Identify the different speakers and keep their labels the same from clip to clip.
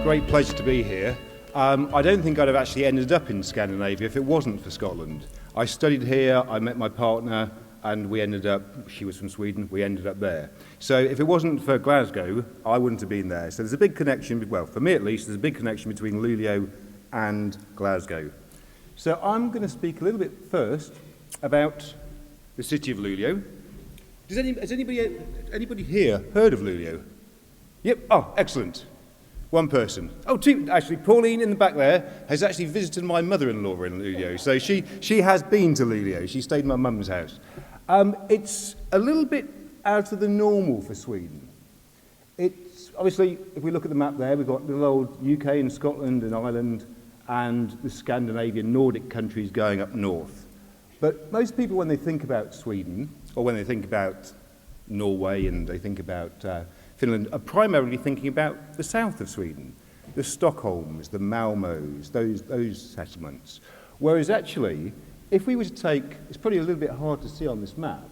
Speaker 1: great pleasure to be here. I don't think I'd have actually ended up in Scandinavia if it wasn't for Scotland. I studied here, I met my partner, and we ended up, she was from Sweden, we ended up there. So if it wasn't for Glasgow, I wouldn't have been there. So there's a big connection, well, for me at least, there's a big connection between Lulea and Glasgow. So I'm going to speak a little bit first about the city of Lulea. Has anybody here heard of Lulea? Yep, oh, excellent. One person. Oh, two, actually, Pauline in the back there has actually visited my mother-in-law in Lulea. So she has been to Lulea. She stayed in my mum's house. It's a little bit out of the normal for Sweden. It's, obviously, if we look at the map there, we've got little old UK and Scotland and Ireland and the Scandinavian Nordic countries going up north. But most people, when they think about Sweden, or when they think about Norway and they think about Finland, are primarily thinking about the south of Sweden, the Stockholms, the Malmös, those settlements. Whereas actually, if we were to take, it's probably a little bit hard to see on this map,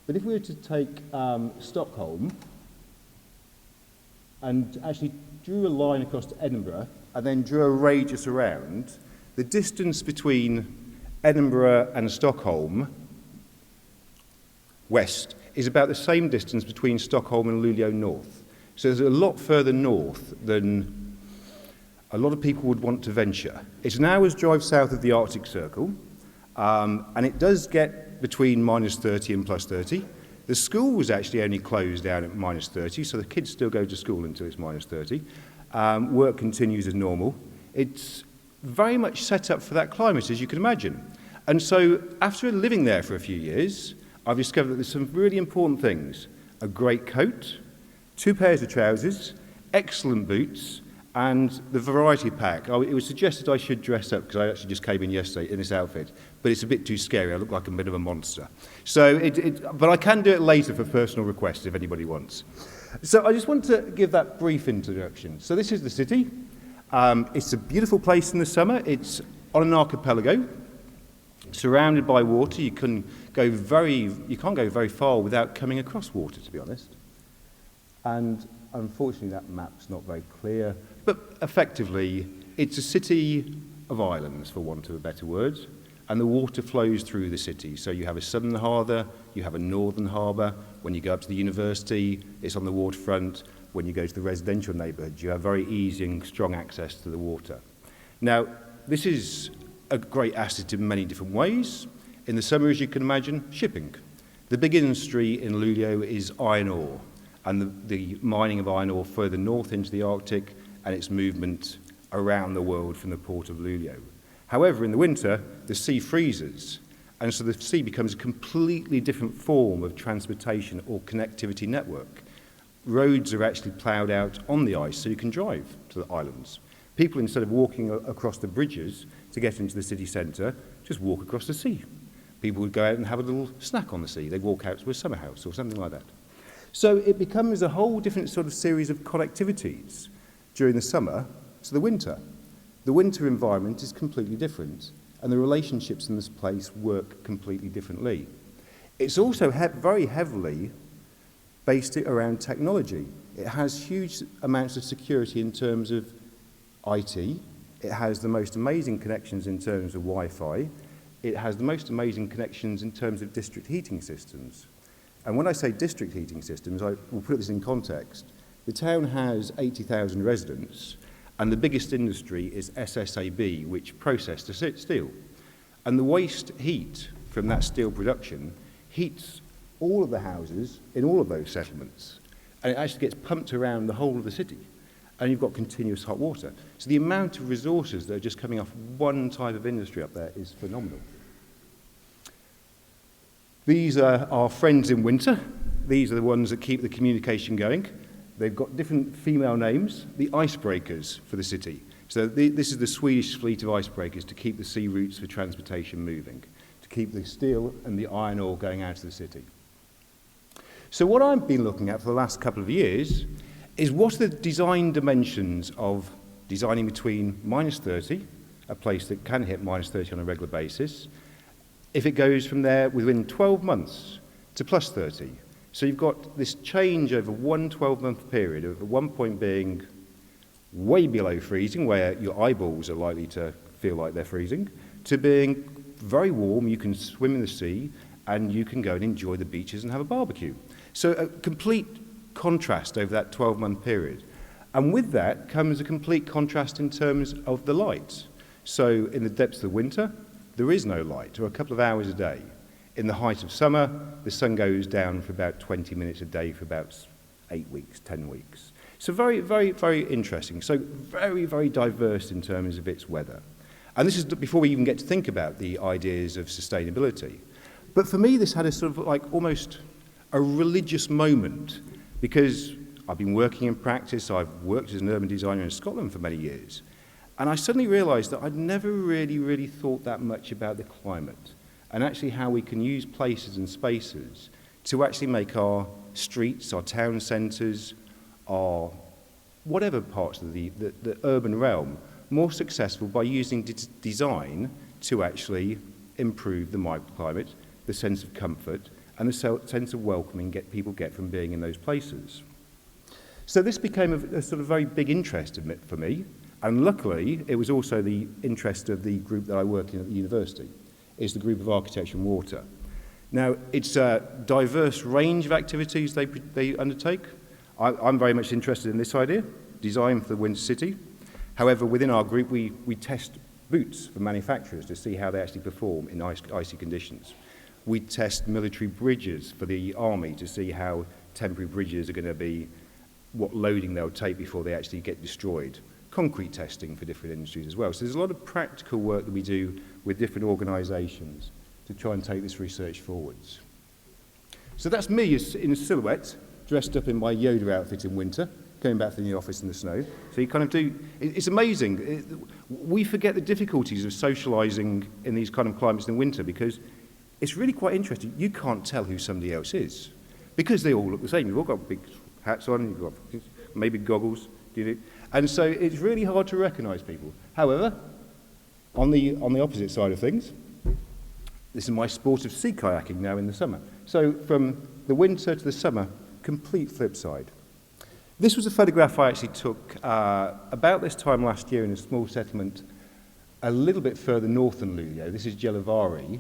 Speaker 1: but if we were to take Stockholm and actually drew a line across to Edinburgh and then drew a radius around, the distance between Edinburgh and Stockholm west is about the same distance between Stockholm and Luleå north. So it's a lot further north than a lot of people would want to venture. It's an hour's drive south of the Arctic Circle, and it does get between minus 30 and plus 30. The school was actually only closed down at minus 30, so the kids still go to school until it's minus 30. Work continues as normal. It's very much set up for that climate, as you can imagine. And so after living there for a few years, I've discovered that there's some really important things. A great coat, 2 pairs of trousers, excellent boots, and the variety pack. It was suggested I should dress up because I actually just came in yesterday in this outfit, but it's a bit too scary. I look like a bit of a monster. So, but I can do it later for personal requests if anybody wants. So I just want to give that brief introduction. So this is the city. It's a beautiful place in the summer. It's on an archipelago, surrounded by water. You can't go very far without coming across water, to be honest. And unfortunately, that map's not very clear. But effectively, it's a city of islands, for want of a better word, and the water flows through the city. So you have a southern harbour, you have a northern harbour. When you go up to the university, it's on the waterfront. When you go to the residential neighbourhoods, you have very easy and strong access to the water. Now, this is a great asset in many different ways. In the summer, as you can imagine, shipping. The big industry in Luleå is iron ore, and the mining of iron ore further north into the Arctic, and its movement around the world from the port of Luleå. However, in the winter, the sea freezes, and so the sea becomes a completely different form of transportation or connectivity network. Roads are actually ploughed out on the ice so you can drive to the islands. People, instead of walking across the bridges to get into the city centre, just walk across the sea. People would go out and have a little snack on the sea. They'd walk out to a summer house or something like that. So it becomes a whole different sort of series of connectivities during the summer to the winter. The winter environment is completely different, and the relationships in this place work completely differently. It's also very heavily based around technology. It has huge amounts of security in terms of IT. It has the most amazing connections in terms of Wi-Fi. It has the most amazing connections in terms of district heating systems. And when I say district heating systems, I will put this in context. The town has 80,000 residents, and the biggest industry is SSAB, which process the steel. And the waste heat from that steel production heats all of the houses in all of those settlements. And it actually gets pumped around the whole of the city. And you've got continuous hot water. So the amount of resources that are just coming off one type of industry up there is phenomenal. These are our friends in winter. These are the ones that keep the communication going. They've got different female names, the icebreakers for the city. So this is the Swedish fleet of icebreakers to keep the sea routes for transportation moving, to keep the steel and the iron ore going out of the city. So what I've been looking at for the last couple of years is what are the design dimensions of designing between minus 30, a place that can hit minus 30 on a regular basis, if it goes from there within 12 months to plus 30. So you've got this change over one 12-month period, at one point being way below freezing, where your eyeballs are likely to feel like they're freezing, to being very warm, you can swim in the sea, and you can go and enjoy the beaches and have a barbecue. So a complete contrast over that 12-month period. And with that comes a complete contrast in terms of the light. So in the depths of the winter, there is no light, or a couple of hours a day. In the height of summer, the sun goes down for about 20 minutes a day for about 8 weeks, 10 weeks. So very, very, very interesting. So very, very diverse in terms of its weather. And this is before we even get to think about the ideas of sustainability. But for me, this had a sort of like almost a religious moment, because I've been working in practice. I've worked as an urban designer in Scotland for many years. And I suddenly realized that I'd never really thought that much about the climate and actually how we can use places and spaces to actually make our streets, our town centres, our whatever parts of the urban realm more successful by using design to actually improve the microclimate, the sense of comfort, and the sense of welcoming people get from being in those places. So this became a sort of very big interest for me, and luckily it was also the interest of the group that I work in at the university. It's the group of Architecture and Water. Now, it's a diverse range of activities they undertake. I'm very much interested in this idea, design for the winter city. However, within our group, we test boots for manufacturers to see how they actually perform in icy conditions. We test military bridges for the army to see how temporary bridges are going to be, what loading they'll take before they actually get destroyed. Concrete testing for different industries as well. So there's a lot of practical work that we do with different organisations to try and take this research forwards. So that's me in silhouette, dressed up in my Yoda outfit in winter, going back to the office in the snow. So you kind of do, it's amazing. We forget the difficulties of socialising in these kind of climates in winter, because it's really quite interesting. You can't tell who somebody else is, because they all look the same. You've all got big hats on, you've got maybe goggles, and so it's really hard to recognise people. However, on the opposite side of things, this is my sport of sea kayaking now in the summer. So from the winter to the summer, complete flip side. This was a photograph I actually took about this time last year in a small settlement a little bit further north than Lulea. This is Gällivare.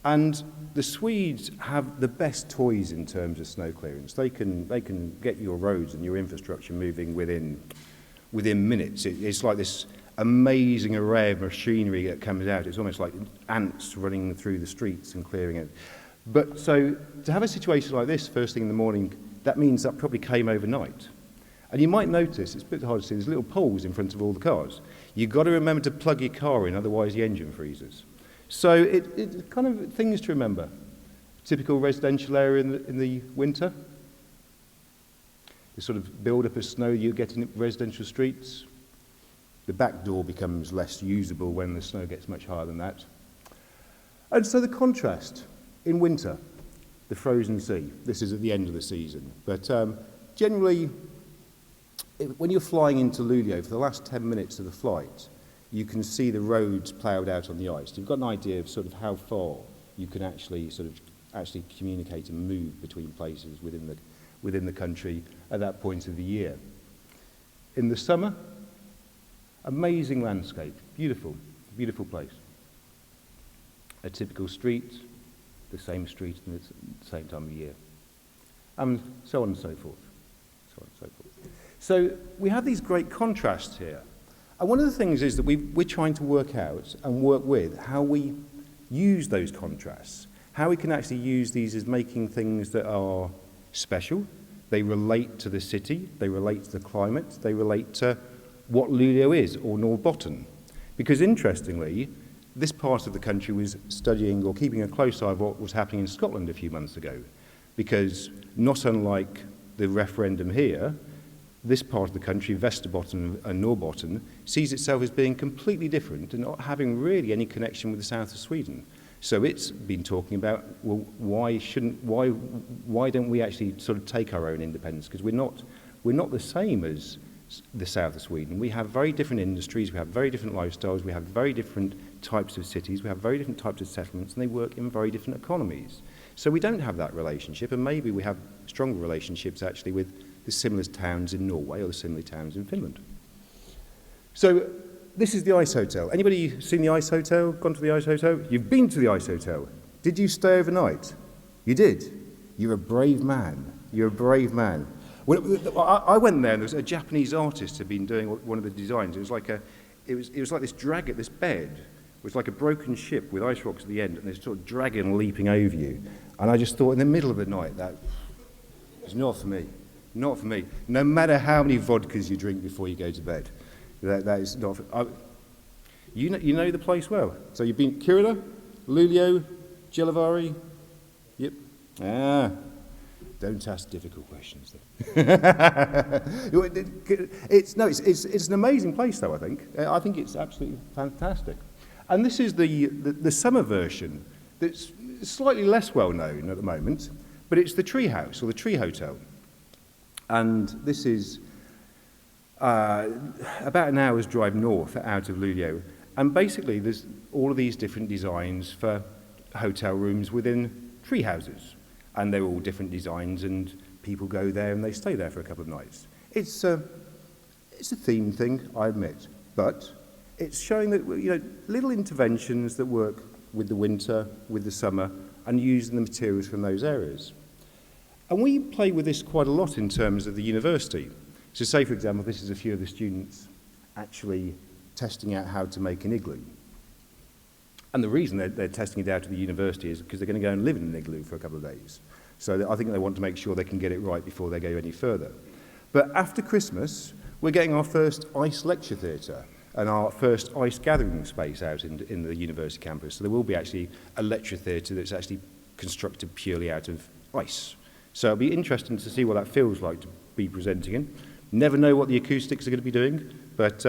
Speaker 1: And the Swedes have the best toys in terms of snow clearance. They can get your roads and your infrastructure moving within minutes. It's like this amazing array of machinery that comes out. It's almost like ants running through the streets and clearing it. But so to have a situation like this first thing in the morning, that means that probably came overnight. And you might notice, it's a bit hard to see, there's little poles in front of all the cars. You've got to remember to plug your car in, otherwise the engine freezes. So it's kind of things to remember. Typical residential area in the winter. The sort of build-up of snow you get in residential streets. The back door becomes less usable when the snow gets much higher than that. And so the contrast in winter, the frozen sea. This is at the end of the season. But generally, when you're flying into Lulea, for the last 10 minutes of the flight, you can see the roads ploughed out on the ice. You've got an idea of sort of how far you can actually communicate and move between places within the country at that point of the year. In the summer, amazing landscape, beautiful, beautiful place. A typical street, the same street at the same time of year, and so on and so forth. So we have these great contrasts here. And one of the things is that we're trying to work out and work with how we use those contrasts, how we can actually use these as making things that are special. They relate to the city, they relate to the climate, they relate to what Lulea is, or Norrbotten. Because interestingly, this part of the country was studying or keeping a close eye on what was happening in Scotland a few months ago. Because not unlike the referendum here, this part of the country, Västerbotten and Norrbotten, sees itself as being completely different and not having really any connection with the south of Sweden. So it's been talking about, well, why don't we actually sort of take our own independence? Because we're not the same as the south of Sweden. We have very different industries, we have very different lifestyles, we have very different types of cities, we have very different types of settlements, and they work in very different economies. So we don't have that relationship, and maybe we have stronger relationships actually with the similar towns in Norway or the similar towns in Finland. So this is the Ice Hotel. Anybody seen the Ice Hotel? Gone to the Ice Hotel? You've been to the Ice Hotel. Did you stay overnight? You did. You're a brave man. You're a brave man. I went there and there was a Japanese artist who had been doing one of the designs. It was like this dragon, this bed. It was like a broken ship with ice rocks at the end and this sort of dragon leaping over you. And I just thought in the middle of the night, that was not for me. Not for me. No matter how many vodkas you drink before you go to bed. That is not for, you know the place well. So you've been Kiruna, Lulea, Jelavari? Yep. Don't ask difficult questions then. It's an amazing place though, I think. I think it's absolutely fantastic. And this is the summer version that's slightly less well known at the moment, but it's the Tree House or the Tree Hotel. And this is about an hour's drive north out of Lulea. And basically there's all of these different designs for hotel rooms within tree houses. And they're all different designs and people go there and they stay there for a couple of nights. It's a theme thing, I admit, but it's showing that little interventions that work with the winter, with the summer, and using the materials from those areas. And we play with this quite a lot in terms of the university. So say, for example, this is a few of the students actually testing out how to make an igloo. And the reason they're testing it out at the university is because they're going to go and live in an igloo for a couple of days. So I think they want to make sure they can get it right before they go any further. But after Christmas, we're getting our first ice lecture theatre and our first ice gathering space out in the university campus. So there will be actually a lecture theatre that's actually constructed purely out of ice. So it'll be interesting to see what that feels like to be presenting in. Never know what the acoustics are going to be doing, but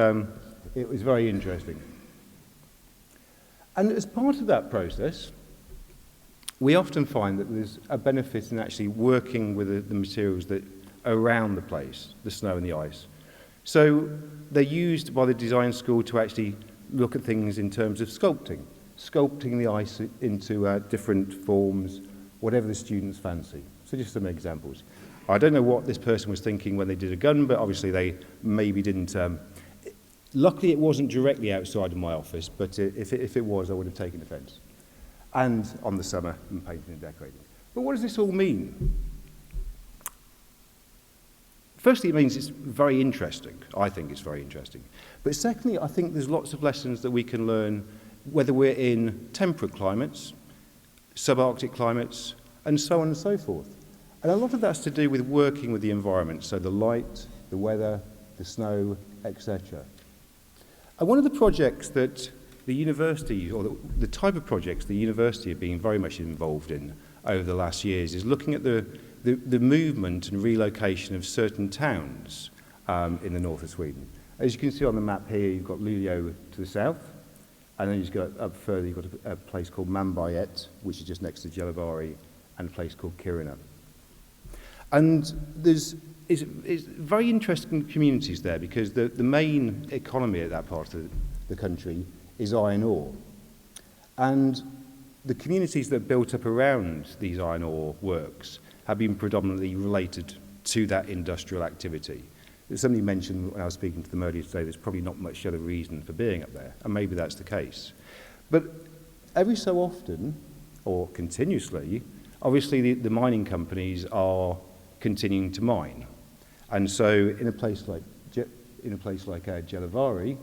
Speaker 1: it was very interesting. And as part of that process, we often find that there's a benefit in actually working with the materials that are around the place, the snow and the ice. So they're used by the design school to actually look at things in terms of sculpting the ice into different forms, whatever the students fancy. So just some examples. I don't know what this person was thinking when they did a gun, but obviously they maybe didn't. Luckily, it wasn't directly outside of my office, but if it was, I would have taken offence. And on the summer, and painting and decorating. But what does this all mean? Firstly, it means it's very interesting. I think it's very interesting. But secondly, I think there's lots of lessons that we can learn, whether we're in temperate climates, subarctic climates, and so on and so forth. And a lot of that's to do with working with the environment, so the light, the weather, the snow, etc. And one of the projects that the university, or the type of projects the university have been very much involved in over the last years, is looking at the movement and relocation of certain towns in the north of Sweden. As you can see on the map here, you've got Luleå to the south, and then you've got up further, you've got a place called Manberget, which is just next to Jelavari, and a place called Kiruna. And it's very interesting communities there because the main economy at that part of the country is iron ore. And the communities that are built up around these iron ore works have been predominantly related to that industrial activity. Somebody mentioned when I was speaking to them earlier today, there's probably not much other reason for being up there, and maybe that's the case. But every so often, or continuously, obviously the mining companies are continuing to mine. And so in a place like Jelavari,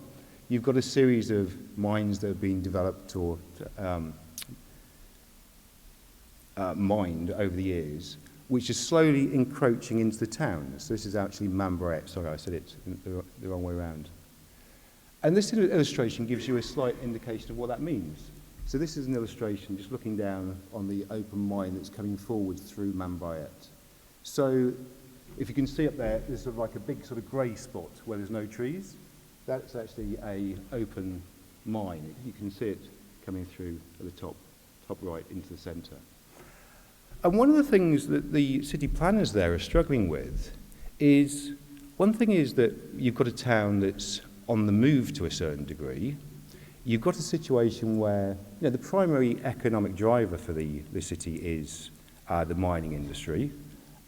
Speaker 1: you've got a series of mines that have been developed or mined over the years, which is slowly encroaching into the town. So this is actually Manberget. Sorry, I said it the wrong way around. And this illustration gives you a slight indication of what that means. So this is an illustration just looking down on the open mine that's coming forward through Manberget. So if you can see up there, there's sort of like a big sort of grey spot where there's no trees. That's actually an open mine. You can see it coming through at the top right into the centre. And one of the things that the city planners there are struggling with is, one thing is that you've got a town that's on the move to a certain degree. You've got a situation where the primary economic driver for the city is the mining industry,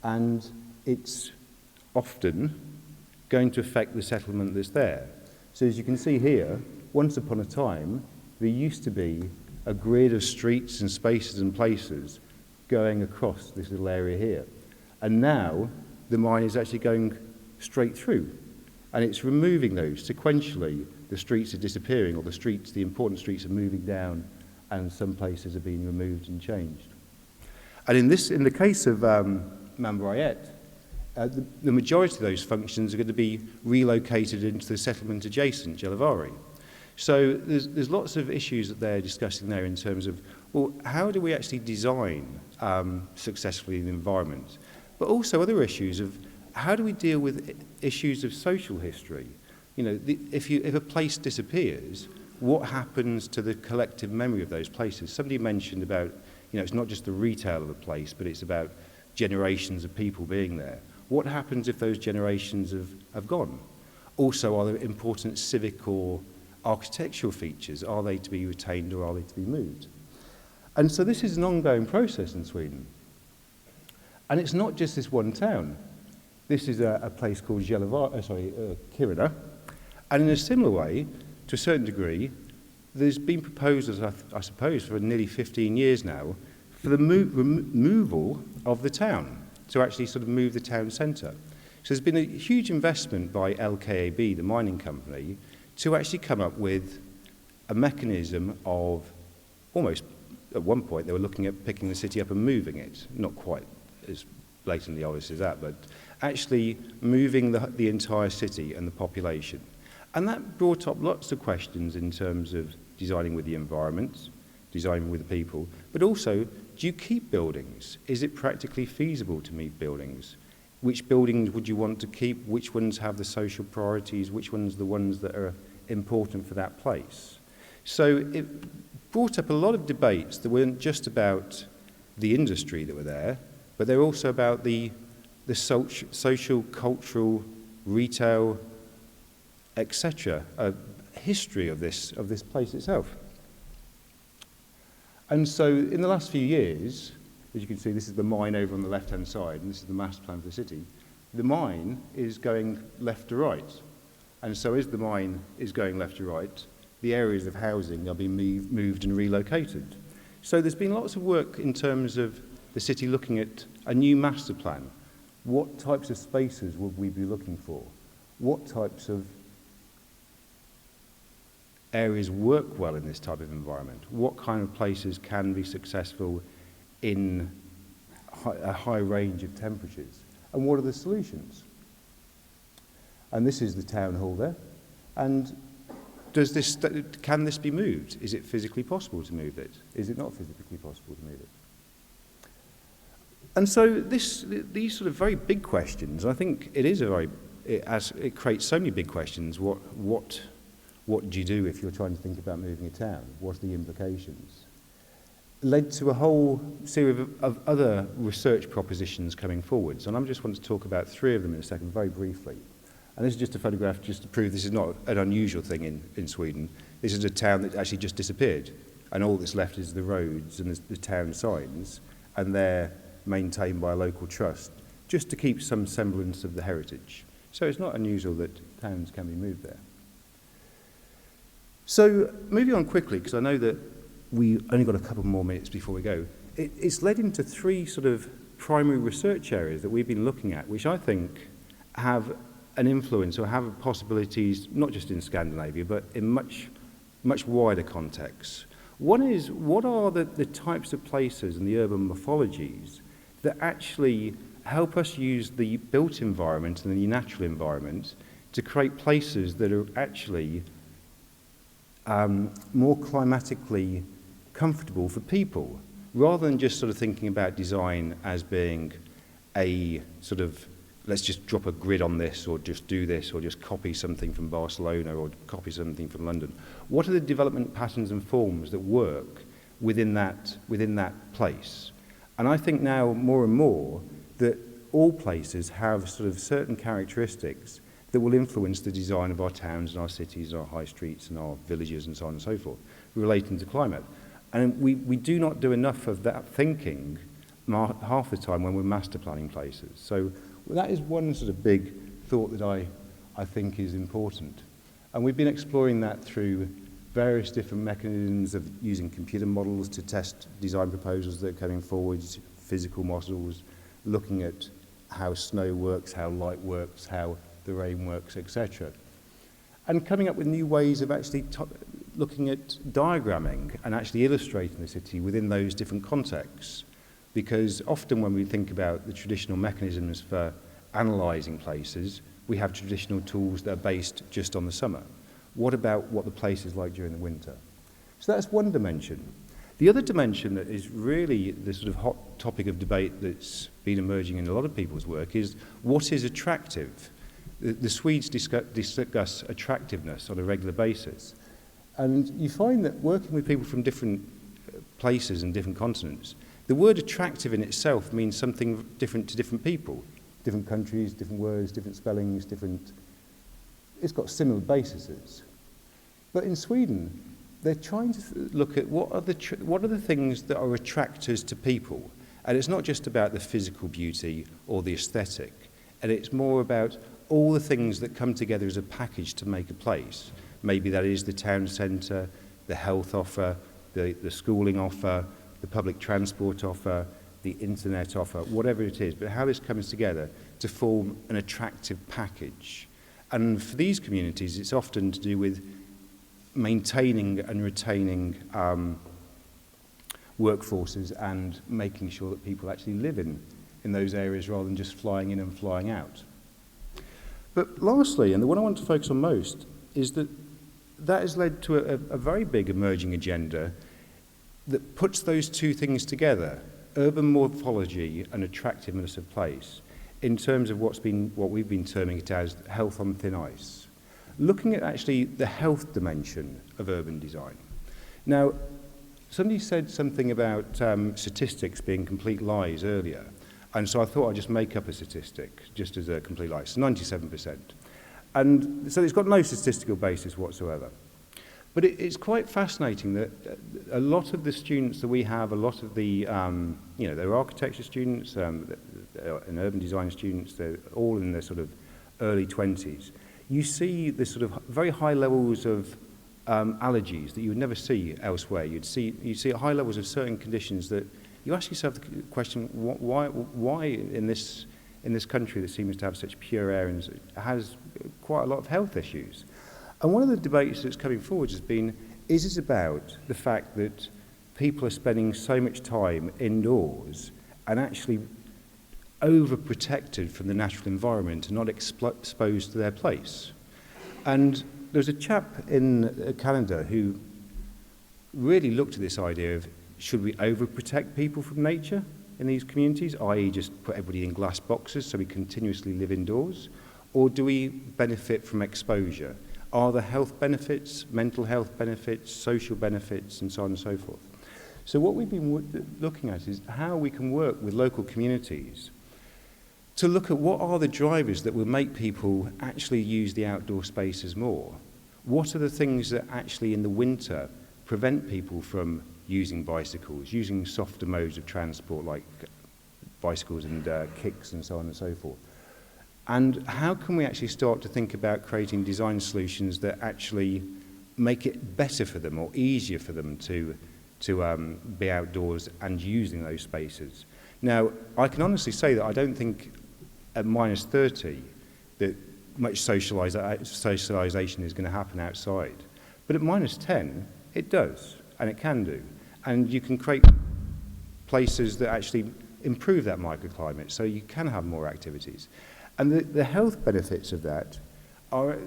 Speaker 1: and it's often going to affect the settlement that's there. So as you can see here, once upon a time, there used to be a grid of streets and spaces and places going across this little area here. And now the mine is actually going straight through, and it's removing those sequentially. The streets are disappearing, or the important streets are moving down, and some places are being removed and changed. And in the case of Mambrayet, the majority of those functions are going to be relocated into the settlement adjacent, Jelavari. So there's lots of issues that they're discussing there in terms of, well, how do we actually design successfully in the environment? But also other issues of how do we deal with issues of social history? You know, if a place disappears, what happens to the collective memory of those places? Somebody mentioned about, you know, it's not just the retail of a place, but it's about generations of people being there. What happens if those generations have gone? Also, are there important civic or architectural features? Are they to be retained or are they to be moved? And so this is an ongoing process in Sweden. And it's not just this one town. This is a place called Kiruna. And in a similar way, to a certain degree, there's been proposals, I suppose, for nearly 15 years now, for the removal of the town, to actually sort of move the town centre. So there's been a huge investment by LKAB, the mining company, to actually come up with a mechanism of almost, at one point, they were looking at picking the city up and moving it. Not quite as blatantly obvious as that, but actually moving the entire city and the population. And that brought up lots of questions in terms of designing with the environment, designing with the people, but also, do you keep buildings? Is it practically feasible to meet buildings? Which buildings would you want to keep? Which ones have the social priorities? Which ones are the ones that are important for that place? So it brought up a lot of debates that weren't just about the industry that were there, but they're also about the social, cultural, retail, etc., history of this place itself. And so in the last few years, as you can see, this is the mine over on the left-hand side, and this is the master plan for the city. The mine is going left to right. And so as the mine is going left to right, the areas of housing are being moved and relocated. So there's been lots of work in terms of the city looking at a new master plan. What types of spaces would we be looking for? What types of areas work well in this type of environment? What kind of places can be successful in a high range of temperatures? And what are the solutions? And this is the town hall there. And can this be moved? Is it physically possible to move it? Is it not physically possible to move it? And so these sort of very big questions, I think it creates so many big questions. What do you do if you're trying to think about moving a town? What are the implications? Led to a whole series of other research propositions coming forwards. And I just want to talk about three of them in a second, very briefly. And this is just a photograph just to prove this is not an unusual thing in Sweden. This is a town that actually just disappeared. And all that's left is the roads and the town signs. And they're maintained by a local trust, just to keep some semblance of the heritage. So it's not unusual that towns can be moved there. So moving on quickly, because I know that we only got a couple more minutes before we go, it's led into three sort of primary research areas that we've been looking at, which I think have an influence or have possibilities, not just in Scandinavia, but in much wider contexts. One is, what are the types of places and the urban morphologies that actually help us use the built environment and the natural environment to create places that are actually more climatically comfortable for people, rather than just sort of thinking about design as being a sort of, let's just drop a grid on this, or just do this, or just copy something from Barcelona, or copy something from London. What are the development patterns and forms that work within that place? And I think now more and more that all places have sort of certain characteristics that will influence the design of our towns and our cities and our high streets and our villages and so on and so forth, relating to climate. And we do not do enough of that thinking half the time when we're master planning places. So that is one sort of big thought that I think is important. And we've been exploring that through various different mechanisms of using computer models to test design proposals that are coming forward, physical models, looking at how snow works, how light works, how the rain works, etc. And coming up with new ways of actually looking at diagramming and actually illustrating the city within those different contexts. Because often when we think about the traditional mechanisms for analysing places, we have traditional tools that are based just on the summer. What about what the place is like during the winter? So that's one dimension. The other dimension that is really the sort of hot topic of debate that's been emerging in a lot of people's work is what is attractive? The Swedes discuss attractiveness on a regular basis. And you find that working with people from different places and different continents, the word attractive in itself means something different to different people. Different countries, different words, different spellings, it's got similar bases. But in Sweden, they're trying to look at what are the things that are attractors to people. And it's not just about the physical beauty or the aesthetic. And it's more about all the things that come together as a package to make a place. Maybe that is the town centre, the health offer, the schooling offer, the public transport offer, the internet offer, whatever it is, but how this comes together to form an attractive package. And for these communities, it's often to do with maintaining and retaining workforces and making sure that people actually live in those areas rather than just flying in and flying out. But lastly, and the one I want to focus on most, is that has led to a very big emerging agenda that puts those two things together, urban morphology and attractiveness of place, in terms of what we've been terming it as health on thin ice. Looking at actually the health dimension of urban design. Now, somebody said something about statistics being complete lies earlier, and so I thought I'd just make up a statistic, just as a complete lie. It's 97%. And so it's got no statistical basis whatsoever. But it's quite fascinating that a lot of the students that we have, a lot of the, they're architecture students and urban design students, they're all in their sort of early 20s. You see the sort of very high levels of allergies that you would never see elsewhere. You'd see high levels of certain conditions that you ask yourself the question, why in this country that seems to have such pure air and has quite a lot of health issues? And one of the debates that's coming forward has been, is it about the fact that people are spending so much time indoors and actually overprotected from the natural environment and not exposed to their place? And there's a chap in Canada who really looked at this idea of, should we overprotect people from nature in these communities, i.e. just put everybody in glass boxes so we continuously live indoors? Or do we benefit from exposure? Are there health benefits, mental health benefits, social benefits, and so on and so forth? So what we've been looking at is how we can work with local communities to look at what are the drivers that will make people actually use the outdoor spaces more. What are the things that actually in the winter prevent people from using bicycles, using softer modes of transport like bicycles and kicks and so on and so forth? And how can we actually start to think about creating design solutions that actually make it better for them or easier for them to be outdoors and using those spaces? Now, I can honestly say that I don't think at minus 30 that much socialization is going to happen outside. But at minus 10, it does, and it can do. And you can create places that actually improve that microclimate, so you can have more activities. And the health benefits of that are,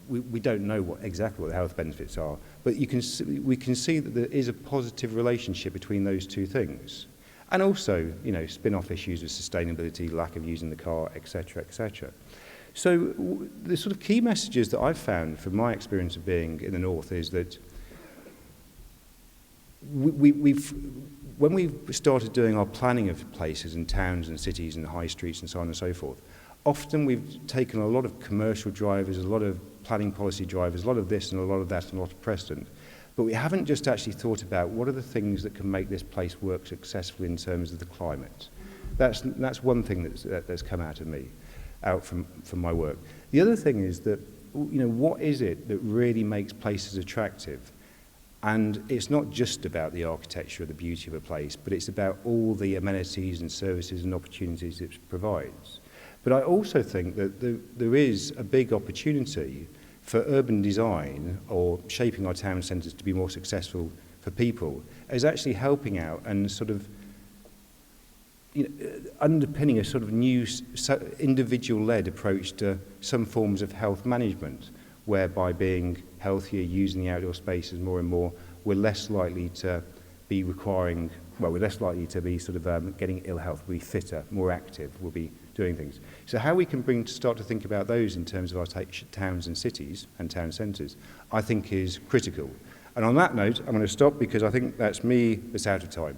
Speaker 1: we don't know exactly what the health benefits are, but we can see that there is a positive relationship between those two things. And also, spin-off issues of sustainability, lack of using the car, etc., etc. So the sort of key messages that I've found from my experience of being in the north is that when we started doing our planning of places and towns and cities and high streets and so on and so forth, often we've taken a lot of commercial drivers, a lot of planning policy drivers, a lot of this and a lot of that and a lot of precedent. But we haven't just actually thought about what are the things that can make this place work successfully in terms of the climate. That's one thing that's come out from my work. The other thing is that what is it that really makes places attractive? And it's not just about the architecture or the beauty of a place, but it's about all the amenities and services and opportunities it provides. But I also think that there is a big opportunity for urban design or shaping our town centres to be more successful for people as actually helping out and sort of underpinning a sort of new individual-led approach to some forms of health management, whereby being healthier, using the outdoor spaces more and more, we're less likely to be we're less likely to be sort of getting ill health, we'll be fitter, more active, we'll be doing things. So how we can start to think about those in terms of our towns and cities and town centres, I think is critical. And on that note, I'm going to stop because I think that's out of time.